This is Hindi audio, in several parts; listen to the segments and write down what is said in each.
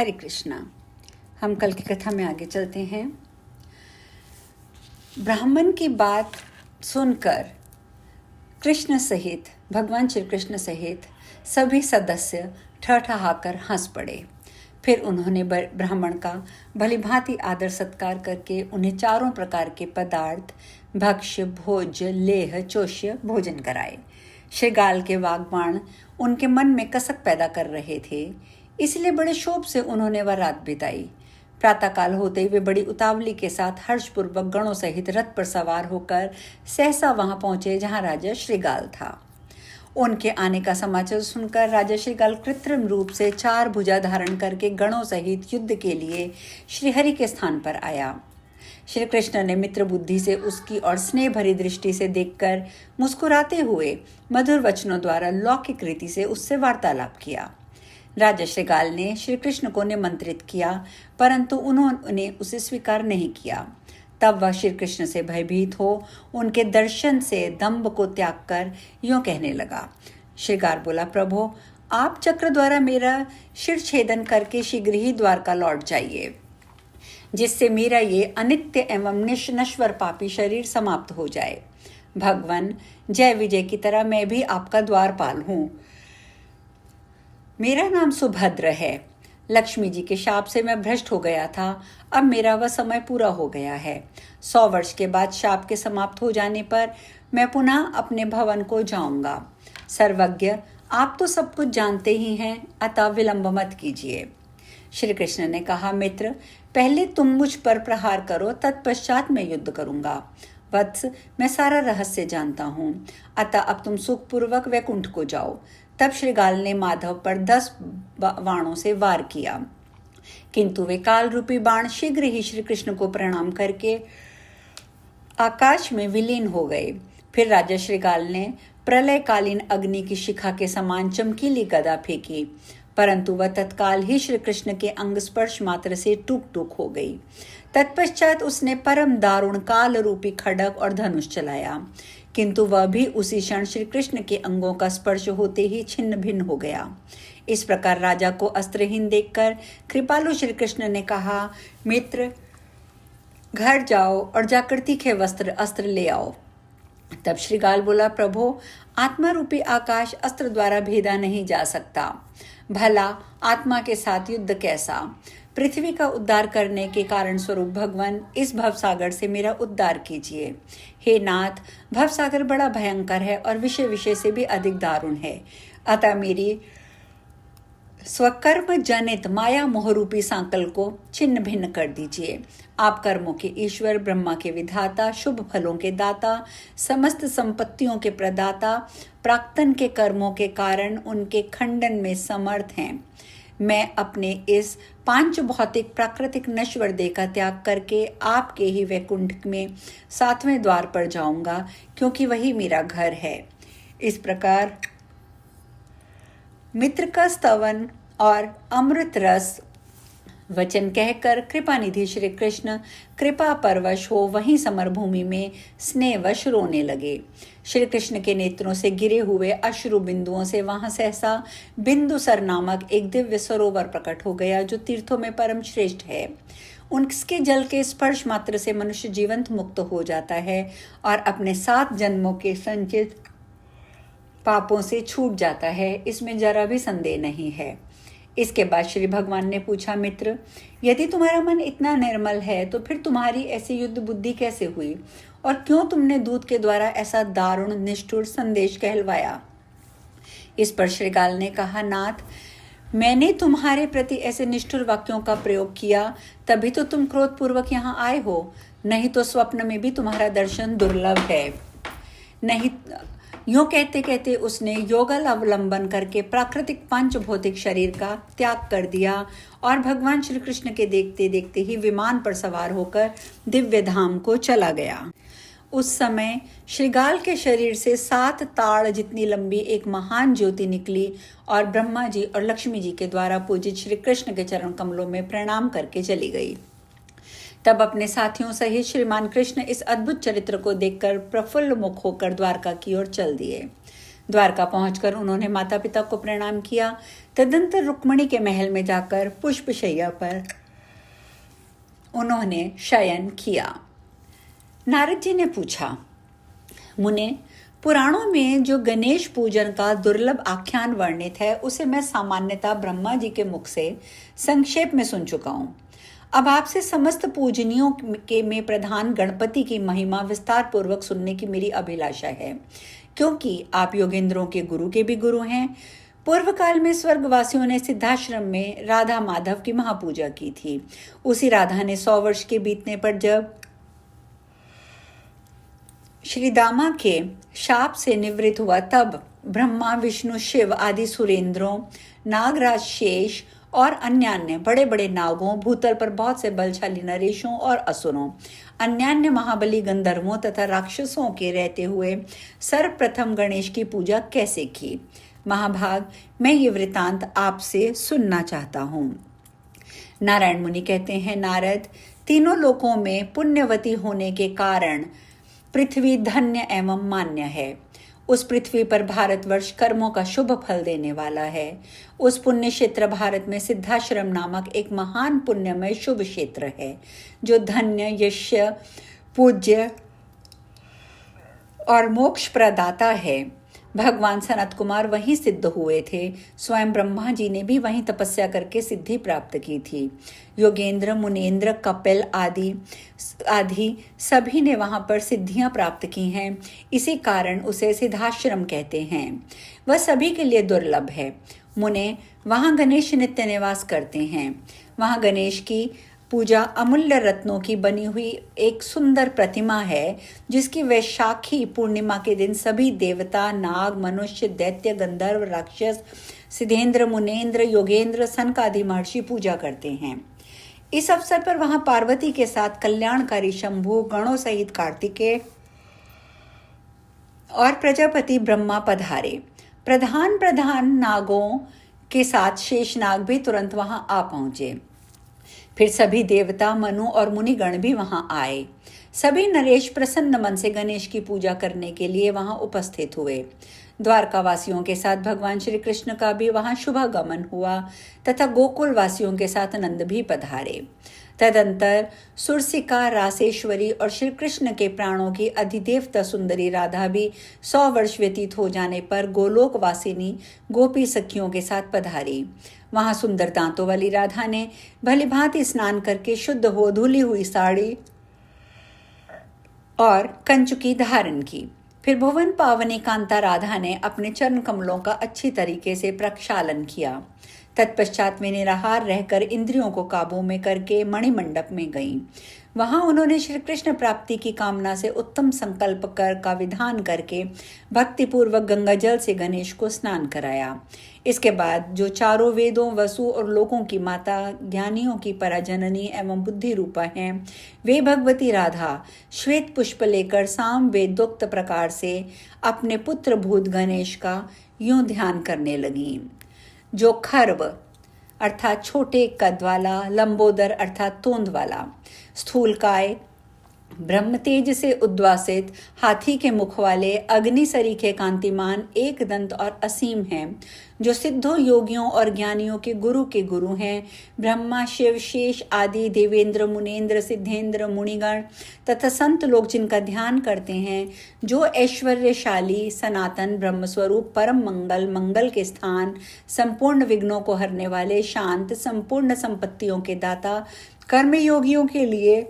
हरे कृष्णा। हम कल की कथा में आगे चलते हैं। ब्राह्मण की बात सुनकर कृष्ण सहित, भगवान श्री कृष्ण सहित सभी सदस्य ठठाकर हंस पड़े। फिर उन्होंने ब्राह्मण का भलीभांति आदर सत्कार करके उन्हें चारों प्रकार के पदार्थ, भक्ष्य, भोज्य, लेह, चोष्य भोजन कराए। श्रीगाल के वाग्बाण उनके मन में कसक पैदा कर रहे थे, इसलिए बड़े शोभ से उन्होंने वह रात बिताई। प्रातःकाल होते वे बड़ी उतावली के साथ हर्षपूर्वक गणों सहित रथ पर सवार होकर सहसा वहां पहुंचे जहां राजा श्रीगाल था। उनके आने का समाचार सुनकर राजा श्रीगाल कृत्रिम रूप से 4 भुजा धारण करके गणों सहित युद्ध के लिए श्रीहरि के स्थान पर आया। श्री कृष्ण ने मित्र बुद्धि से उसकी और स्नेह भरी दृष्टि से देखकर मुस्कुराते हुए मधुर वचनों द्वारा लौकिक रीति से उससे वार्तालाप किया। राजा श्रीगाल ने श्री कृष्ण को निमंत्रित किया, परंतु उन्होंने उसे स्वीकार नहीं किया। तब वह श्री कृष्ण से भयभीत हो उनके दर्शन से दंभ को त्याग कर यूं कहने लगा। श्रीगाल बोला, प्रभु, आप चक्र द्वारा मेरा शिर छेदन करके शीघ्र ही द्वारका लौट जाइए, जिससे मेरा ये अनित्य एवं नश्वर पापी शरीर समाप्त हो जाए। भगवान, जय विजय की तरह मैं भी आपका द्वारपाल हूँ। मेरा नाम सुभद्र है। लक्ष्मी जी के शाप से मैं भ्रष्ट हो गया था, अब मेरा वह समय पूरा हो गया है। 100 वर्ष के बाद शाप के समाप्त हो जाने पर मैं पुनः अपने भवन को जाऊंगा। सर्वज्ञ, आप तो सब कुछ जानते ही हैं, अतः विलंब मत कीजिए। श्री कृष्ण ने कहा, मित्र, पहले तुम मुझ पर प्रहार करो, तत्पश्चात मैं युद्ध करूंगा। वत्स, मैं सारा रहस्य जानता हूँ, अतः अब तुम सुखपूर्वक वैकुंठ को जाओ। तब श्रीगाल ने माधव पर 10 बाणों से वार किया, किंतु वे काल रूपी बाण शीघ्र ही श्री कृष्ण को प्रणाम करके आकाश में विलीन हो गए। फिर राजा श्रीगाल ने प्रलयकालीन अग्नि की शिखा के समान चमकीली गदा फेंकी, परंतु वह तत्काल ही श्री कृष्ण के अंग स्पर्श मात्र से टूक टूक हो गई। तत्पश्चात उसने परम दारुण काल रूपी खड्ग और धनुष चलाया, किंतु वह भी उसी क्षण श्री कृष्ण के अंगों का स्पर्श होते ही छिन्न भिन्न हो गया। इस प्रकार राजा को अस्त्रहीन देखकर कृपालु श्री कृष्ण ने कहा, मित्र, घर जाओ और जाकर तीखे अस्त्र ले आओ। तब श्रीगाल बोला, प्रभु, आत्मा रूपी आकाश अस्त्र द्वारा भेदा नहीं जा सकता। भला आत्मा के साथ युद्ध कैसा? पृथ्वी का उद्धार करने के कारण स्वरूप भगवान, इस भवसागर से मेरा उद्धार कीजिए। हे नाथ, भवसागर बड़ा भयंकर है और विषय से भी अधिक दारुण है, अतः मेरी स्वकर्म जनित माया मोहरूपी सांकल को छिन्न भिन्न कर दीजिए। आप कर्मों के ईश्वर, ब्रह्मा के विधाता, शुभ फलों के दाता, समस्त संपत्तियों के प्रदाता, प्राक्तन के कर्मों के कारण उनके खंडन में समर्थ हैं। मैं अपने इस 5 भौतिक प्राकृतिक नश्वर देह का त्याग करके आपके ही वैकुंठ में 7वें द्वार पर जाऊंगा, क्योंकि वही मेरा घर है। इस प्रकार मित्र का स्तवन और अमृत रस वचन कहकर कृपानिधि श्री कृष्ण कृपा परवश हो वहीं समरभूमि में स्नेहवश रोने लगे। श्री कृष्ण के नेत्रों से गिरे हुए अश्रु बिंदुओं से वहां सहसा बिंदुसर नामक एक दिव्य सरोवर प्रकट हो गया, जो तीर्थों में परम श्रेष्ठ है। उनके जल के स्पर्श मात्र से मनुष्य जीवंत मुक्त हो जाता है और अपने 7 जन्मों के संचित पापों से छूट जाता है, इसमें जरा भी संदेह नहीं है। इसके बाद श्री भगवान ने पूछा, मित्र, यदि तुम्हारा मन इतना निर्मल है तो फिर तुम्हारी ऐसी युद्ध बुद्धि कैसे हुई, और क्यों तुमने दूत के द्वारा ऐसा दारुण निष्ठुर संदेश कहलवाया? इस पर श्रीगाल ने कहा, नाथ, मैंने तुम्हारे प्रति ऐसे निष्ठुर वाक्यों का प्रयोग किया, तभी तो तुम क्रोधपूर्वक यहाँ आए हो, नहीं तो स्वप्न में भी तुम्हारा दर्शन दुर्लभ है। नहीं, यूं कहते कहते उसने योगल अवलंबन करके प्राकृतिक 5 भौतिक शरीर का त्याग कर दिया और भगवान श्री कृष्ण के देखते देखते ही विमान पर सवार होकर दिव्य धाम को चला गया। उस समय श्रीगाल के शरीर से 7 ताड़ जितनी लंबी एक महान ज्योति निकली और ब्रह्मा जी और लक्ष्मी जी के द्वारा पूजित श्री कृष्ण के चरण कमलों में प्रणाम करके चली गई। तब अपने साथियों सहित श्रीमान कृष्ण इस अद्भुत चरित्र को देखकर प्रफुल्ल मुख होकर द्वारका की ओर चल दिए। द्वारका पहुंचकर उन्होंने माता पिता को प्रणाम किया। तदंतर रुक्मिणी के महल में जाकर पुष्पशैया पर उन्होंने शयन किया। नारद जी ने पूछा, मुने, पुराणों में जो गणेश पूजन का दुर्लभ आख्यान वर्णित है उसे मैं सामान्यतः ब्रह्मा जी के मुख से संक्षेप में सुन चुका हूँ। अब आपसे समस्त पूजनियों के में प्रधान गणपति की महिमा विस्तार पूर्वक सुनने की मेरी अभिलाषा है, क्योंकि आप योगेंद्रों के गुरु के भी गुरु हैं। पूर्व काल में स्वर्गवासियों ने सिद्धाश्रम में राधा माधव की महापूजा की थी। उसी राधा ने 100 वर्ष के बीतने पर जब श्री दामा के शाप से निवृत्त हुआ, तब ब्रह्मा, विष्णु, शिव आदि सुरेंद्रों, नागराज, शेष और अन्यान्य बड़े बड़े नागों, भूतल पर बहुत से बलशाली नरेशों और असुरों, अन्यान्य महाबली गंधर्वों तथा राक्षसों के रहते हुए सर्वप्रथम गणेश की पूजा कैसे की? महाभाग, मैं ये वृतांत आपसे सुनना चाहता हूँ। नारायण मुनि कहते हैं, नारद, तीनों लोकों में पुण्यवती होने के कारण पृथ्वी धन्य एवं मान्य है। उस पृथ्वी पर भारतवर्ष कर्मों का शुभ फल देने वाला है। उस पुण्य क्षेत्र भारत में सिद्धाश्रम नामक एक महान पुण्यमय शुभ क्षेत्र है, जो धन्य, यश्य, पूज्य और मोक्ष प्रदाता है। भगवान सनत कुमार वहीं सिद्ध हुए थे। स्वयं ब्रह्मा जी ने भी वहीं तपस्या करके सिद्धि प्राप्त की थी। योगेंद्र, मुनेन्द्र, कपिल आदि सभी ने वहां पर सिद्धियां प्राप्त की हैं। इसी कारण उसे सिद्धाश्रम कहते हैं। वह सभी के लिए दुर्लभ है। मुने, वहां गणेश नित्य निवास करते हैं। वहां गणेश की पूजा अमूल्य रत्नों की बनी हुई एक सुंदर प्रतिमा है, जिसकी वैशाखी पूर्णिमा के दिन सभी देवता, नाग, मनुष्य, दैत्य, गंधर्व, राक्षस, सिद्धेंद्र, मुनेन्द्र, योगेंद्र, सनक आदि महर्षि पूजा करते हैं। इस अवसर पर वहां पार्वती के साथ कल्याणकारी शंभु, गणों सहित कार्तिकेय और प्रजापति ब्रह्मा पधारे। प्रधान नागों के साथ शेषनाग भी तुरंत वहां आ पहुंचे। फिर सभी देवता, मनु और मुनिगण भी वहां आए। सभी नरेश प्रसन्न मन से गणेश की पूजा करने के लिए वहां उपस्थित हुए। द्वारका वासियों के साथ भगवान श्री कृष्ण का भी वहां शुभागमन हुआ तथा गोकुल वासियों के साथ नंद भी पधारे। तदंतर सुरसिका, रासेश्वरी और श्री कृष्ण के प्राणों की अधिदेवता सुंदरी राधा भी 100 वर्ष व्यतीत हो जाने पर गोलोक वासिनी गोपी सखियों के साथ पधारी। वहां सुंदर दांतों वाली राधा ने भलीभांति स्नान करके शुद्ध हो धुली हुई साड़ी और कंचुकी धारण की। फिर भुवन पावनी कांता राधा ने अपने चरण कमलों का अच्छी तरीके से प्रक्षालन किया। तत्पश्चात वे निराहार रहकर इंद्रियों को काबू में करके मणिमंडप में गईं। वहां उन्होंने श्री कृष्ण प्राप्ति की कामना से उत्तम संकल्प कर का विधान करके भक्तिपूर्वक गंगा जल से गणेश को स्नान कराया। इसके बाद जो चारों वेदों, वसु और लोकों की माता, ज्ञानियों की पराजननी एवं बुद्धि रूपा हैं, वे भगवती राधा श्वेत पुष्प लेकर साम वेदोक्त प्रकार से अपने पुत्र भूत गणेश का यूं ध्यान करने लगीं। जो खर्व अर्थात छोटे कद वाला, लंबोदर अर्थात तोंद वाला, स्थूलकाय, ब्रह्म तेज से उद्वासित, हाथी के मुख वाले, अग्नि सरीखे कांतिमान, एक दंत और असीम हैं, जो सिद्धों, योगियों और ज्ञानियों के गुरु हैं, ब्रह्मा, शिव, शेष आदि देवेंद्र, मुनेन्द्र, सिद्धेंद्र, मुनिगण तथा संत लोग जिनका ध्यान करते हैं, जो ऐश्वर्यशाली, सनातन, ब्रह्मस्वरूप, परम मंगल के स्थान, संपूर्ण विघ्नों को हरने वाले, शांत, संपूर्ण संपत्तियों के दाता, कर्मयोगियों के लिए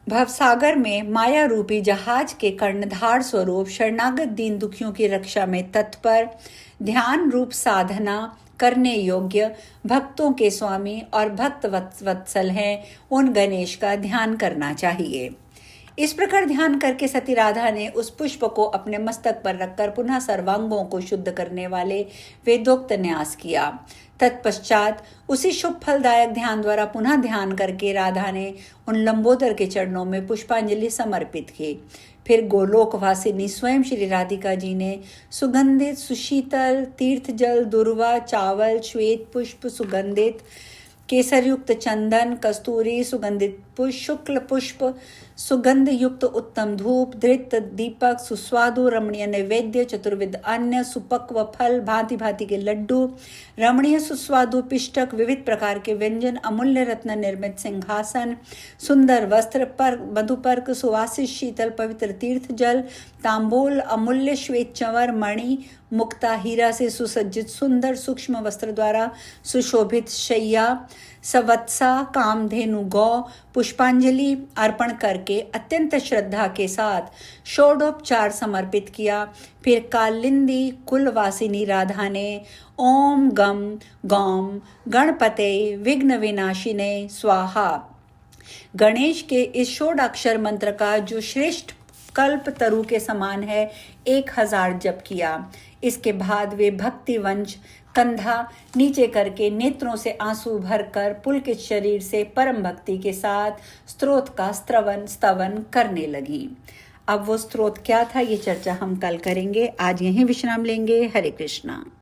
भवसागर में माया रूपी जहाज के कर्णधार स्वरूप, शरणागत दीन दुखियों की रक्षा में तत्पर, ध्यान रूप साधना करने योग्य, भक्तों के स्वामी और भक्त वत्सल हैं, उन गणेश का ध्यान करना चाहिए। इस प्रकार ध्यान करके सती राधा ने उस पुष्प को अपने मस्तक पर रखकर पुनः सर्वांगों को शुद्ध करने वाले वेदोक्त न्यास किया। तत्पश्चात उसी शुभ फलदायक ध्यान द्वारा पुनः ध्यान करके राधा ने उन लंबोदर के चरणों में पुष्पांजलि समर्पित की। फिर गोलोकवासिनी स्वयं श्री राधिका जी ने सुगंधित, सुशीतल तीर्थ जल, दुर्वा, चावल, श्वेत पुष्प, सुगंधित केसरयुक्त चंदन, कस्तूरी, सुगंधित पुष्प, शुक्ल पुष्प, सुगंध युक्त उत्तम धूप, धृत दीपक, सुस्वादु रमणीय नैवेद्य, चतुर्विध अन्न, सुपक्व फल, भांति भांति के लड्डू, रमणीय सुस्वादु पिष्टक, विविध प्रकार के व्यंजन, अमूल्य रत्न निर्मित सिंहासन, सुंदर वस्त्र, पर मधुपर्क, सुवासित शीतल पवित्र तीर्थ जल, तांबूल, अमूल्य श्वेत चंवर, मणि, मुक्ता, हीरा से सुसज्जित सुंदर सूक्ष्म वस्त्र द्वारा सुशोभित शैया, सवत्सा, कामधेनु गौ, पुष्पांजलि अर्पण करके अत्यंत श्रद्धा के साथ षोडोपचार समर्पित किया। फिर कालिंदी कुलवासिनी राधा ने ओम गम गौम गणपते विघ्न विनाशिने स्वाहा गणेश के इस षोडाक्षर मंत्र का, जो श्रेष्ठ कल्प तरु के समान है, 1000 जप किया। इसके बाद वे भक्तिवंश कंधा नीचे करके नेत्रों से आंसू भरकर पुलकित शरीर से परम भक्ति के साथ स्तोत्र का स्तवन करने लगी। अब वो स्तोत्र क्या था, ये चर्चा हम कल करेंगे। आज यहीं विश्राम लेंगे। हरे कृष्णा।